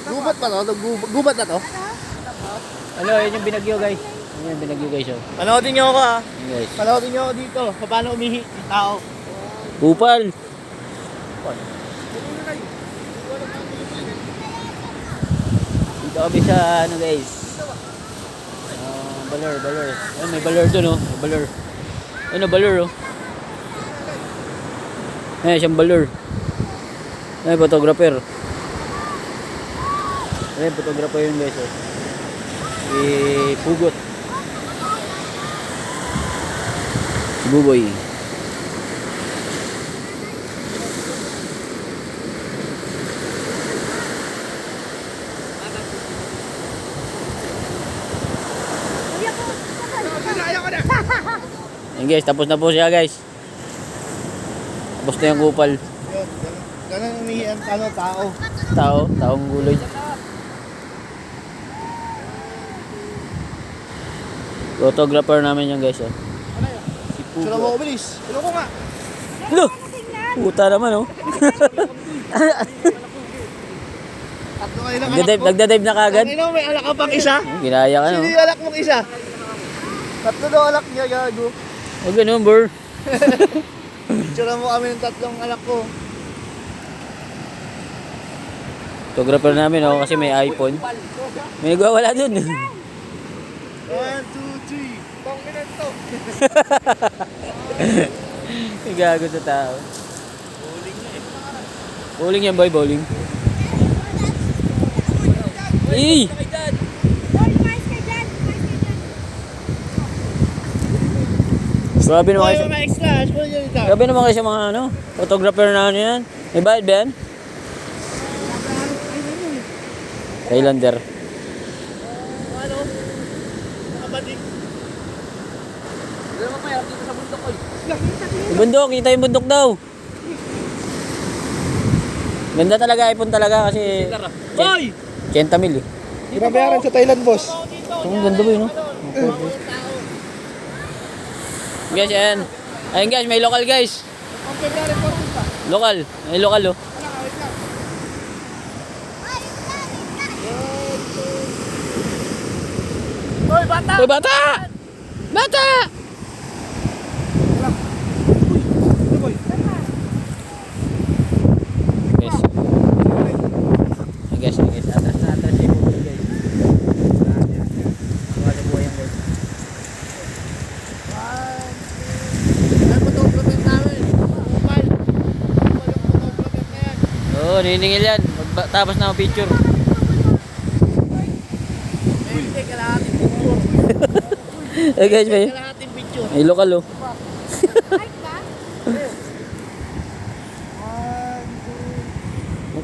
Gubat pa to? Gubat na to? Ano, yun yung binagyo guys. Yun yung binagyo guys. Oh. Panoodin nyo ako ha. Yun guys. Panoodin nyo ako dito. Paano umihi yung tao. Kupal. Dito kami sa ano guys. Baler. Ayun, may baler dun oh. May baler. Ayun oh, baler oh. Ayun, siyang baler. Ayun, photographer. Ayun, photographer yun guys oh. Pugot. Buboy. Ayan guys, tapos na po siya guys. Tapos na yung kupal. Yun, ganun umihi ang tao. Taong guloy. Photographer namin yan guys oh. Si Sino Pugo. mo umilis? Sino ko nga? Lo! Puta naman oh. Tatlo kayo ng anak ko. Nagdadive na kagad. Ano, may alak ka pang isa? Ginaya ka no. Sino yung alak mong isa? Tatlo daw alak niya, gago. Huwag ganun bro. Picture mo kami ng tatlong alak ko. Photographer namin oh kasi may iPhone. May nagwawala dun. 1, 2, 3. Tong minute to. Gago sa tao. Bowling yan boy, bowling. Eh! Grabe naman kayo sa... May extra. Ano yun ito? Grabe naman kayo sa mga ano, photographer na ano yan. May bayad ba yan? Highlander. Ano? Nakabadik. Ano naman mayroon dito sa bundok ko? Yung bundok, kita yung bundok daw. Ganda talaga, iPhone talaga kasi... Hoy! 80 mil eh. Ginabayaran sa Thailand, boss. Ang ganda ba yun, no? Guys, ayan. Ayan guys, may local guys. Ang February 14 pa. Local. May local oh. Wait lang. Hoy, bata! Uy, bata! Bata! Guys. Ayan guys. Atras na yung bubul guys. Wala po yan guys. Ay, photographer namin. Kupal. Kupal yung photographer na yan. Oo, niningil yan. Tapos na ang picture. Hindi, kalahating picture. Hey guys, may Kalahating picture. local oh.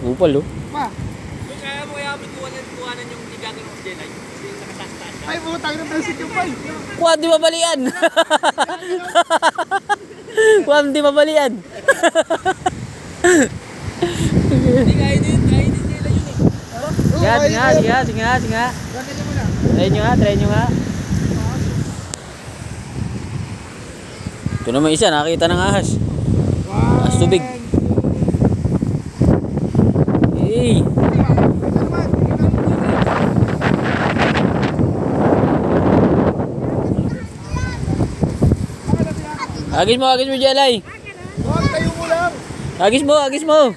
Kupal oh. Pa. Kaya mo kaya kuhanan yung tigagan ng Jenay. Hindi yung nakataas-taas. Ay, putang na basic yung pal. Kuwan di mabalian. Kuwan di mabalian. Hindi kaya din nila yun eh. Sige. Try nyo nga. Ito naman isa, nakakita ng ahas. Ahas tubig. Hey! Agis mo, Jelay. Huwag, tayo mo lang. Agis mo.